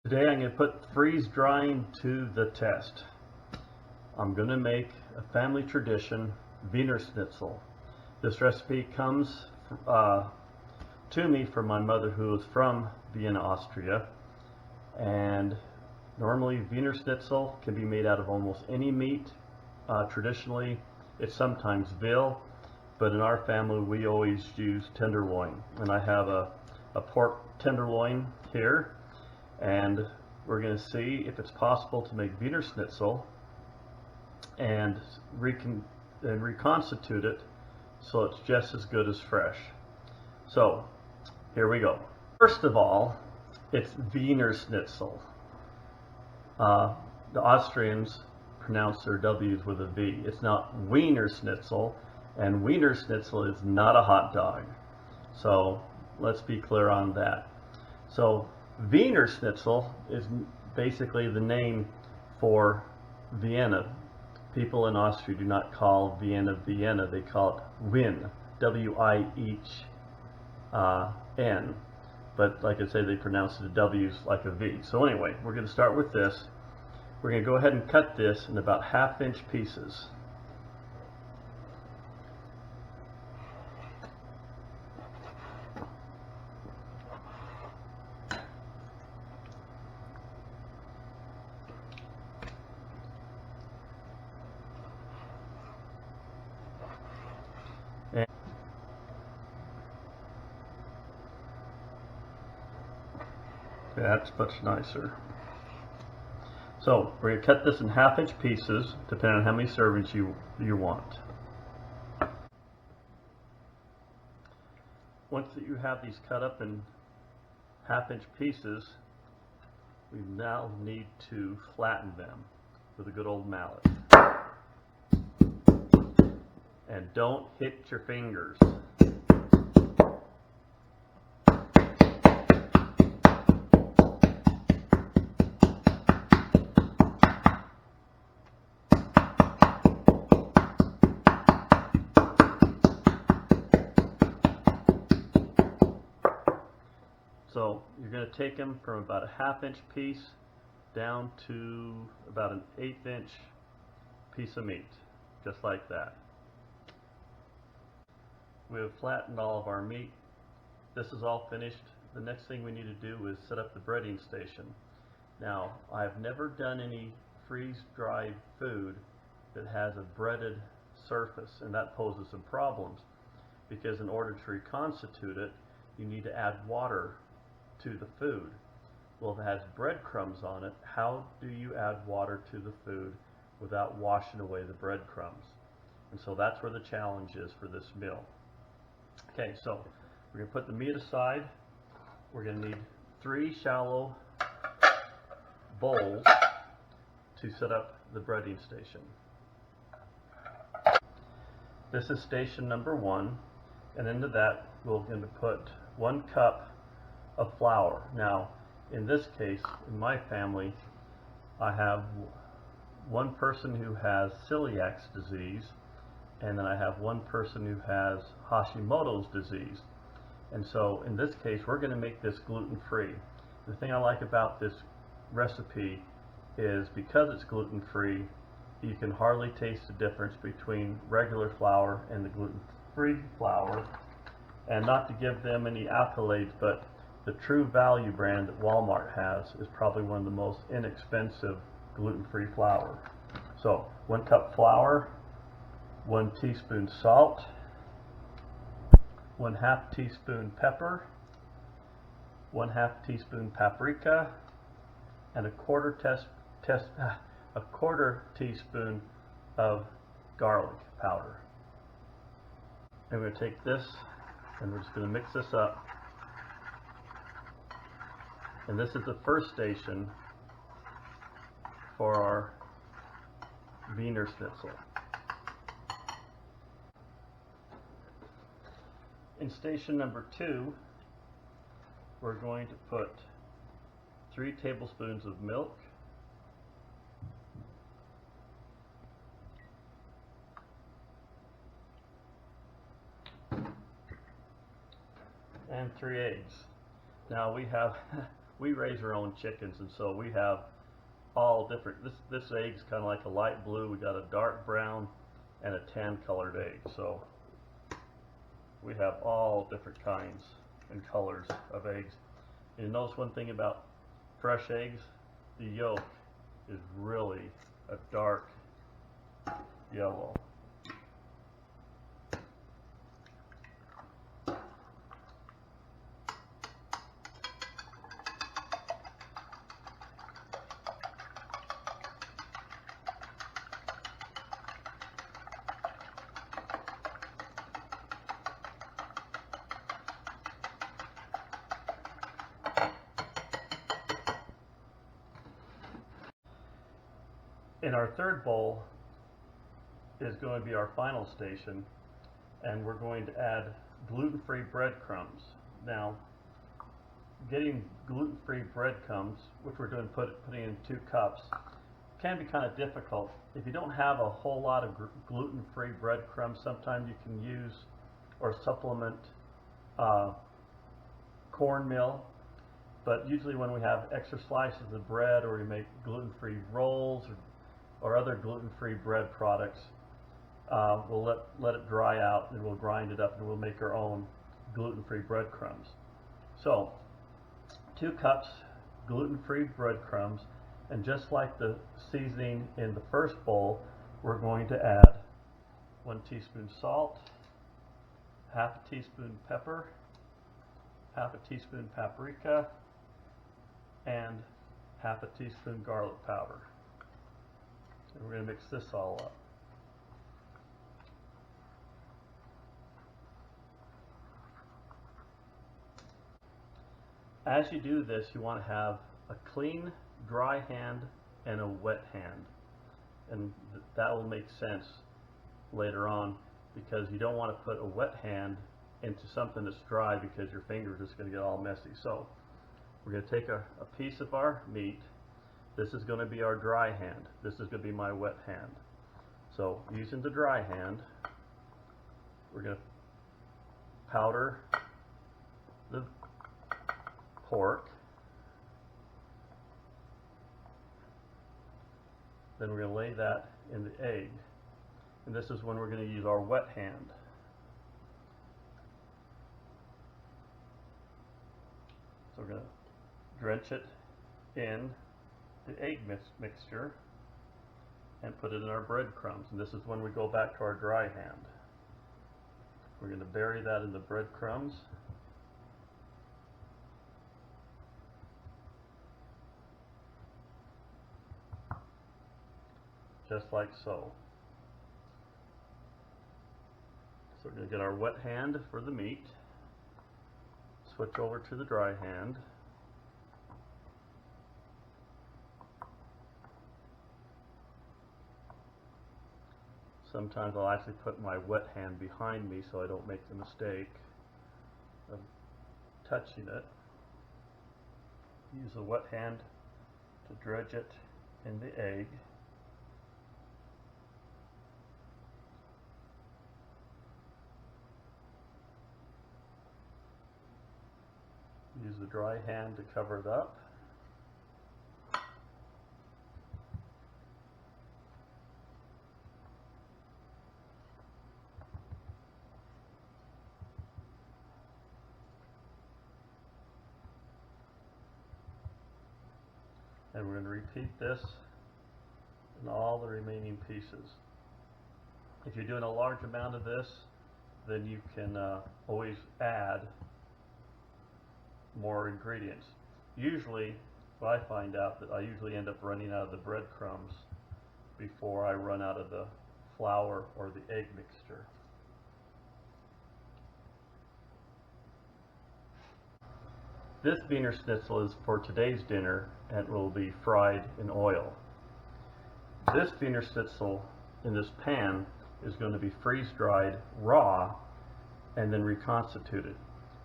Today I'm going to put freeze drying to the test. I'm going to make a family tradition Wienerschnitzel. This recipe comes to me from my mother, who is from Vienna, Austria. And normally Wienerschnitzel can be made out of almost any meat. Traditionally it's sometimes veal, but in our family we always use tenderloin. And I have a pork tenderloin here. And we're going to see if it's possible to make Wienerschnitzel and reconstitute it so it's just as good as fresh. So here we go. First of all, it's Wienerschnitzel. The Austrians pronounce their W's with a V. It's not Wienerschnitzel, and Wienerschnitzel is not a hot dog. So let's be clear on that. So Wienerschnitzel is basically the name for Vienna. People in Austria do not call Vienna Vienna, they call it Wien, W-I-H-N. But like I say, they pronounce the W's like a V. So anyway, we're going to start with this. We're going to go ahead and cut this in about 1/2-inch pieces. That's much nicer. So we're going to cut this in 1/2-inch pieces, depending on how many servings you want. Once that you have these cut up in 1/2-inch pieces, we now need to flatten them with a good old mallet. And don't hit your fingers. So you're going to take them from about a 1/2-inch piece down to about an 1/8-inch piece of meat, just like that. We have flattened all of our meat. This is all finished. The next thing we need to do is set up the breading station. Now, I've never done any freeze-dried food that has a breaded surface, and that poses some problems because in order to reconstitute it, you need to add water to the food. Well, if it has breadcrumbs on it, how do you add water to the food without washing away the breadcrumbs? And so that's where the challenge is for this meal. Okay, so we're going to put the meat aside. We're going to need 3 shallow bowls to set up the breading station. This is station number 1, and into that we're going to put 1 cup of flour. Now, in this case, in my family, I have one person who has celiac disease, and then I have one person who has Hashimoto's disease. And so in this case, we're going to make this gluten-free. The thing I like about this recipe is because it's gluten-free, you can hardly taste the difference between regular flour and the gluten-free flour. And not to give them any accolades, but the True Value brand that Walmart has is probably one of the most inexpensive gluten-free flour. So 1 cup flour, 1 teaspoon salt, 1/2 teaspoon pepper, 1/2 teaspoon paprika, and a quarter teaspoon of garlic powder. And we're going to take this and we're just going to mix this up. And this is the first station for our Wienerschnitzel. In station number 2, we're going to put 3 tablespoons of milk, and 3 eggs. Now we have we raise our own chickens, and so we have all different. This egg's kind of like a light blue. We got a dark brown and a tan colored egg. So we have all different kinds and colors of eggs. And you notice one thing about fresh eggs, the yolk is really a dark yellow. In our third bowl is going to be our final station, and we're going to add gluten-free breadcrumbs. Now, getting gluten-free breadcrumbs, which we're doing putting in 2 cups, can be kind of difficult. If you don't have a whole lot of gluten-free breadcrumbs, sometimes you can use or supplement cornmeal. But usually when we have extra slices of bread, or we make gluten-free rolls or other gluten-free bread products, we'll let it dry out, and we'll grind it up, and we'll make our own gluten-free breadcrumbs. So 2 cups gluten-free breadcrumbs, and just like the seasoning in the first bowl, we're going to add 1 teaspoon salt, half a teaspoon pepper, half a teaspoon paprika, and half a teaspoon garlic powder. And we're going to mix this all up. As you do this, you want to have a clean, dry hand and a wet hand. And that will make sense later on, because you don't want to put a wet hand into something that's dry, because your fingers are just going to get all messy. So we're going to take a piece of our meat. This is going to be our dry hand. This is going to be my wet hand. So using the dry hand, we're going to powder the pork. Then we're going to lay that in the egg. And this is when we're going to use our wet hand. So we're going to drench it in the egg mixture and put it in our breadcrumbs. And this is when we go back to our dry hand. We're going to bury that in the breadcrumbs. Just like so. So we're going to get our wet hand for the meat, switch over to the dry hand, sometimes I'll actually put my wet hand behind me so I don't make the mistake of touching it. Use the wet hand to dredge it in the egg. Use the dry hand to cover it up. And we're going to repeat this in all the remaining pieces. If you're doing a large amount of this, then you can always add more ingredients. Usually, what I find out that I usually end up running out of the breadcrumbs before I run out of the flour or the egg mixture. This Wienerschnitzel is for today's dinner and will be fried in oil. This Wienerschnitzel in this pan is going to be freeze-dried raw and then reconstituted.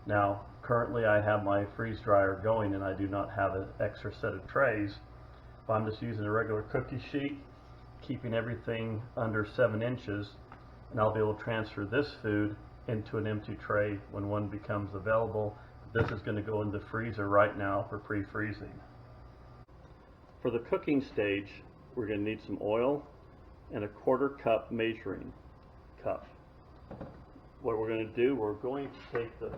Now, currently I have my freeze dryer going and I do not have an extra set of trays, but I'm just using a regular cookie sheet, keeping everything under 7 inches, and I'll be able to transfer this food into an empty tray when one becomes available. This is going to go in the freezer right now for pre-freezing. For the cooking stage, we're going to need some oil and a 1/4 cup measuring cup. What we're going to do, we're going to take the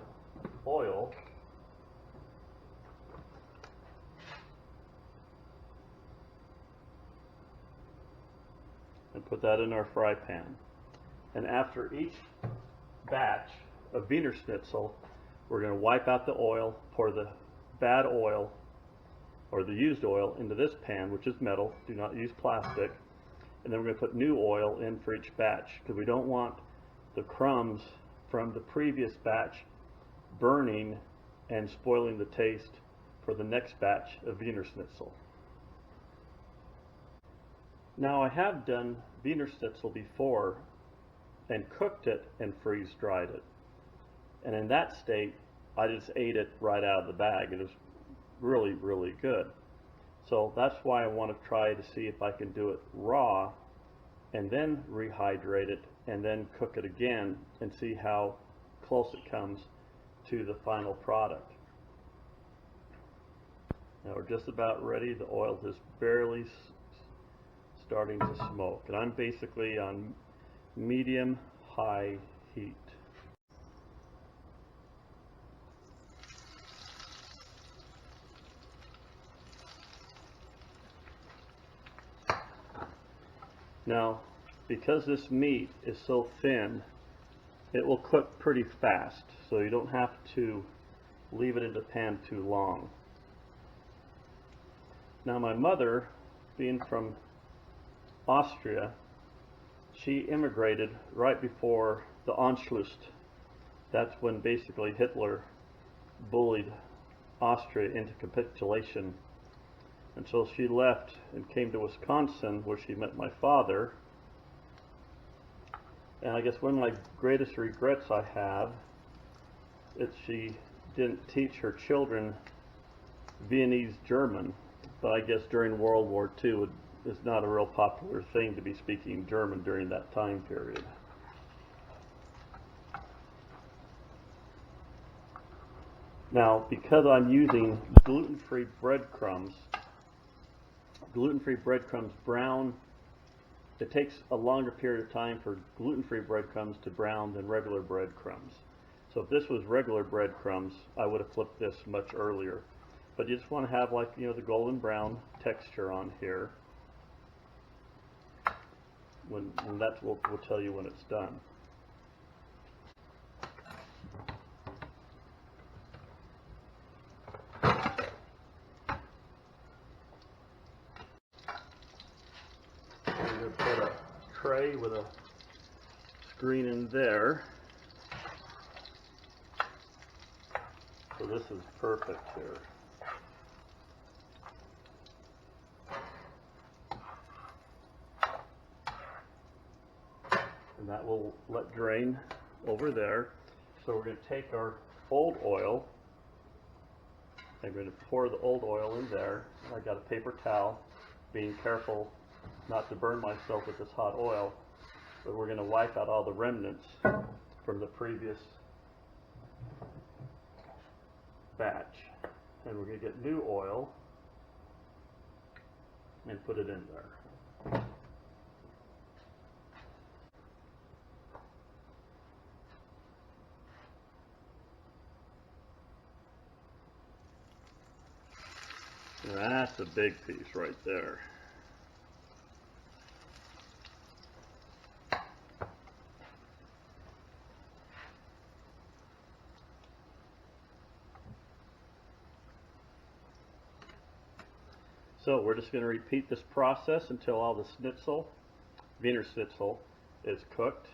oil and put that in our fry pan. And after each batch of Wienerschnitzel, we're going to wipe out the oil, pour the bad oil or the used oil into this pan, which is metal. Do not use plastic. And then we're going to put new oil in for each batch, because we don't want the crumbs from the previous batch burning and spoiling the taste for the next batch of Wienerschnitzel. Now, I have done Wienerschnitzel before and cooked it and freeze-dried it. And in that state, I just ate it right out of the bag. It was really, really good. So that's why I want to try to see if I can do it raw and then rehydrate it and then cook it again and see how close it comes to the final product. Now we're just about ready. The oil is barely starting to smoke, and I'm basically on medium-high heat. Now, because this meat is so thin, it will cook pretty fast, so you don't have to leave it in the pan too long. Now, my mother, being from Austria, she immigrated right before the Anschluss. That's when basically Hitler bullied Austria into capitulation. And so she left and came to Wisconsin, where she met my father. And I guess one of my greatest regrets I have is she didn't teach her children Viennese German. But I guess during World War II, it's not a real popular thing to be speaking German during that time period. Now, because I'm using gluten-free breadcrumbs brown, it takes a longer period of time for gluten-free breadcrumbs to brown than regular breadcrumbs. So if this was regular breadcrumbs, I would have flipped this much earlier. But you just want to have, like, you know, the golden brown texture on here. When that will tell you when it's done. I'm going to put a tray with a screen in there. So this is perfect here. And that will let drain over there. So we're going to take our old oil. I'm going to pour the old oil in there. I got a paper towel, being careful not to burn myself with this hot oil. But we're going to wipe out all the remnants from the previous batch. And we're going to get new oil and put it in there. That's a big piece right there. So we're just going to repeat this process until all the Wienerschnitzel is cooked,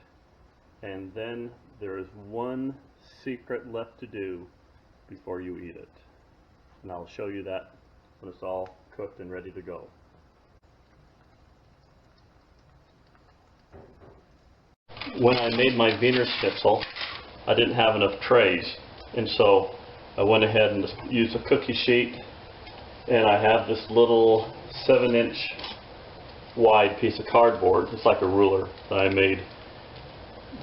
and then there is one secret left to do before you eat it. And I'll show you that when it's all cooked and ready to go. When I made my Wienerschnitzel, I didn't have enough trays, and so I went ahead and used a cookie sheet, and I have this little 7-inch wide piece of cardboard. It's like a ruler that I made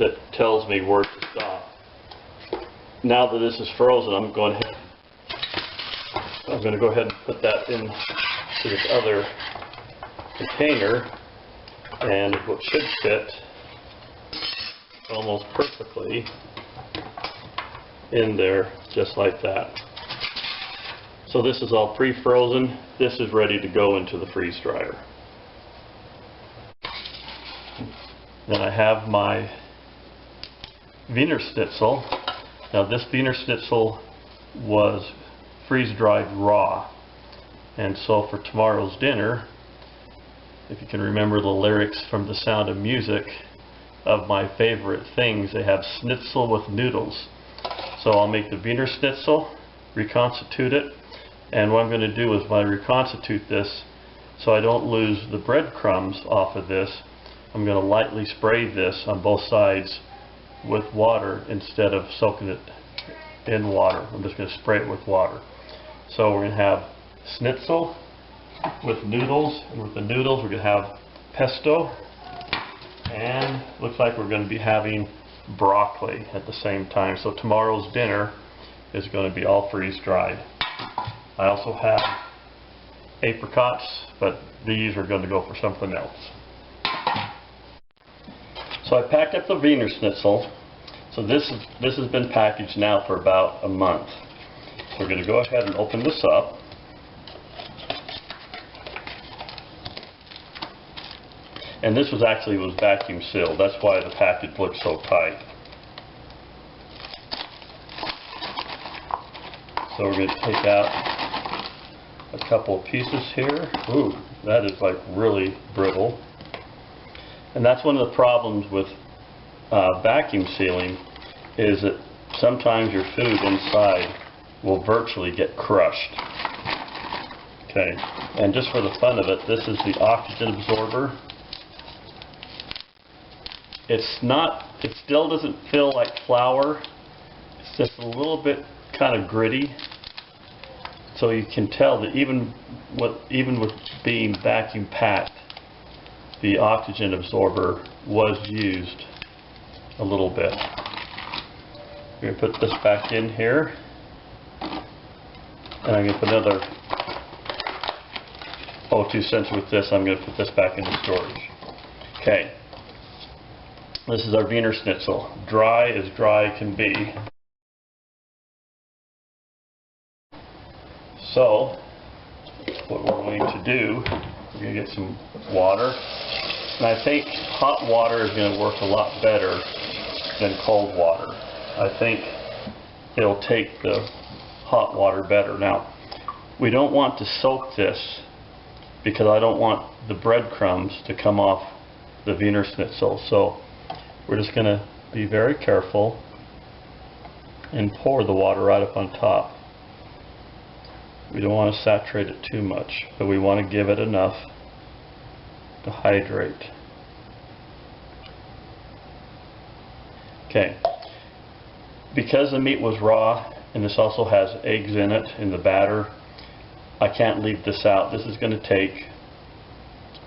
that tells me where to stop. now that this is frozen, I'm going to go ahead and put that into this other container, and what should fit almost perfectly in there, just like that. So this is all pre-frozen. This is ready to go into the freeze dryer. Then I have my Wienerschnitzel. Now this Wienerschnitzel was freeze-dried raw, and so for tomorrow's dinner, if you can remember the lyrics from The Sound of Music of my favorite things, they have schnitzel with noodles. So I'll make the Wienerschnitzel, reconstitute it, and what I'm going to do is when I reconstitute this, so I don't lose the breadcrumbs off of this, I'm going to lightly spray this on both sides with water instead of soaking it in water. I'm just going to spray it with water. So we're going to have schnitzel with noodles, and with the noodles we're going to have pesto, and looks like we're going to be having broccoli at the same time. So tomorrow's dinner is going to be all freeze-dried. I also have apricots, but these are going to go for something else. So I packed up the Wienerschnitzel. So this has been packaged now for about a month. So we're going to go ahead and open this up. And this was vacuum sealed. That's why the package looks so tight. So we're going to take out a couple of pieces here. Ooh, that is like really brittle. And that's one of the problems with vacuum sealing, is that sometimes your food inside will virtually get crushed. Okay, and just for the fun of it, this is the oxygen absorber. It still doesn't feel like flour. It's just a little bit kind of gritty. So you can tell that even with being vacuum packed, the oxygen absorber was used a little bit. We're going to put this back in here, and I'm going to put another 2 cents with this. I'm going to put this back into storage. Okay, this is our Wienerschnitzel, dry as dry can be. So what we're going to do, we're going to get some water, and I think hot water is going to work a lot better than cold water. I think it'll take the hot water better. Now, we don't want to soak this because I don't want the breadcrumbs to come off the Wienerschnitzel. So we're just going to be very careful and pour the water right up on top. We don't want to saturate it too much, but we want to give it enough to hydrate. Okay, because the meat was raw and this also has eggs in it in the batter, I can't leave this out. This is going to take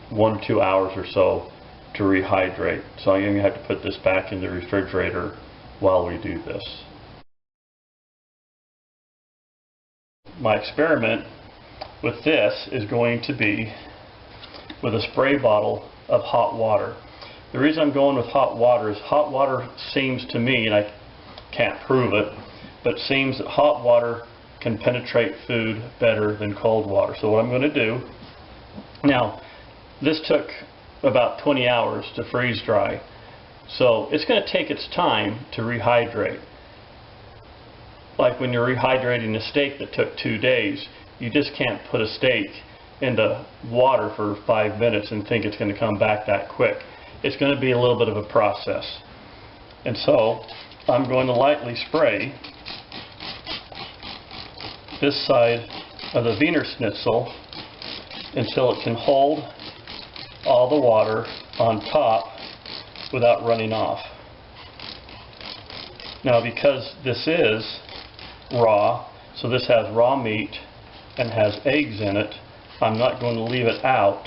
1 to 2 hours or so to rehydrate. So I'm going to have to put this back in the refrigerator while we do this. My experiment with this is going to be with a spray bottle of hot water. The reason I'm going with hot water is hot water seems to me, and I can't prove it, but it seems that hot water can penetrate food better than cold water. So what I'm going to do, now this took about 20 hours to freeze dry, so it's going to take its time to rehydrate. Like when you're rehydrating a steak that took 2 days, you just can't put a steak into water for 5 minutes and think it's going to come back that quick. It's going to be a little bit of a process. And so I'm going to lightly spray this side of the Wienerschnitzel until it can hold all the water on top without running off. Now, because this is raw, so this has raw meat and has eggs in it, I'm not going to leave it out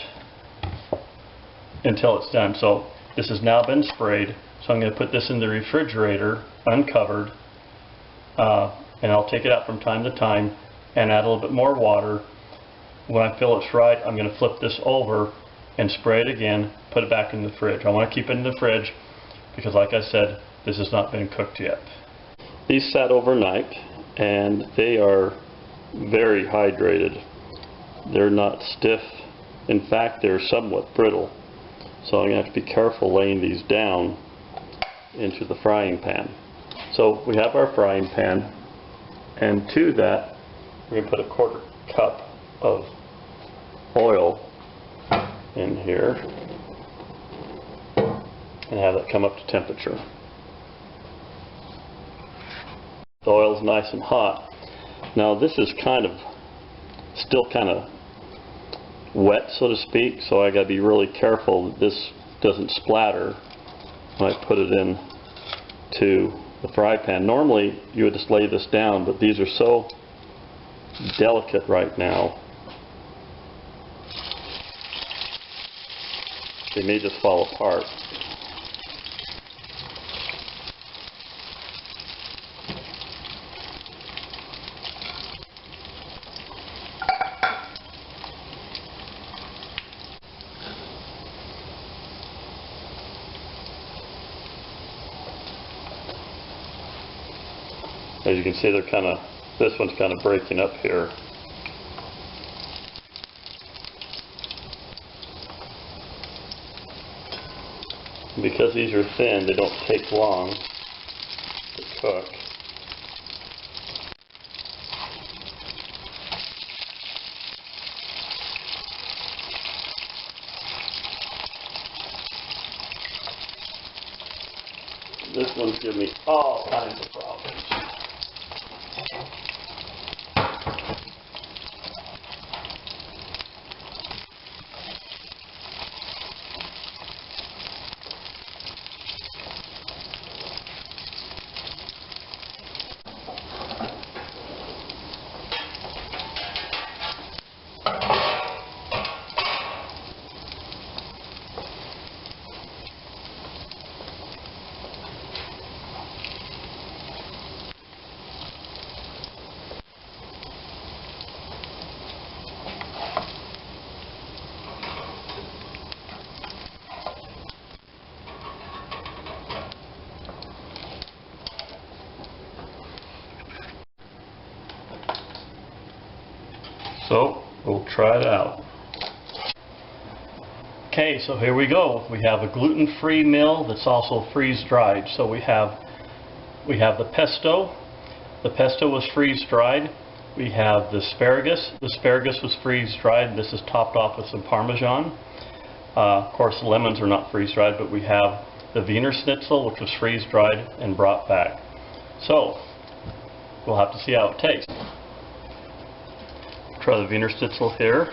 until it's done. So this has now been sprayed, so I'm going to put this in the refrigerator uncovered and I'll take it out from time to time and add a little bit more water. When I feel it's right, I'm going to flip this over and spray it again, put it back in the fridge. I want to keep it in the fridge because, like I said, this has not been cooked yet. These sat overnight and they are very hydrated. They're not stiff. In fact, they're somewhat brittle. So I'm going to have to be careful laying these down into the frying pan. So we have our frying pan, and to that we're going to put a 1/4 cup of oil in here and have that come up to temperature. The oil is nice and hot. Now this is still kind of wet, so to speak, so I got to be really careful that this doesn't splatter when I put it in to the fry pan. Normally you would just lay this down, but these are so delicate right now they may just fall apart. As you can see, they're this one's kind of breaking up here. Because these are thin, they don't take long to cook. This one's giving me all kinds of problems. So we'll try it out. Okay, so here we go. We have a gluten-free meal that's also freeze-dried. So we have the pesto. The pesto was freeze-dried. We have the asparagus. The asparagus was freeze-dried. This is topped off with some Parmesan. Of course, the lemons are not freeze-dried, but we have the Wienerschnitzel, which was freeze-dried and brought back. So we'll have to see how it tastes. Try the Wienerschnitzel here.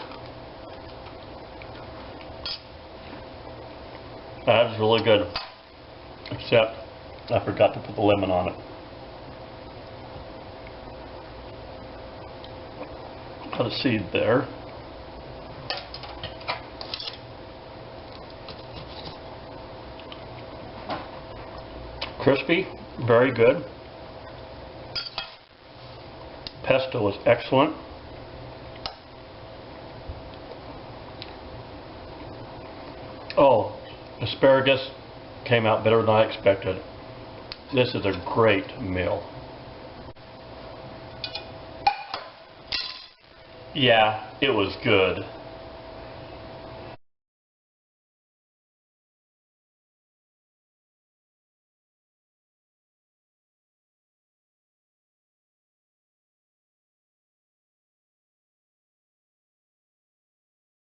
That is really good, except I forgot to put the lemon on it. Got a seed there. Crispy, very good. Pesto was excellent. Oh, asparagus came out better than I expected. This is a great meal. Yeah, it was good.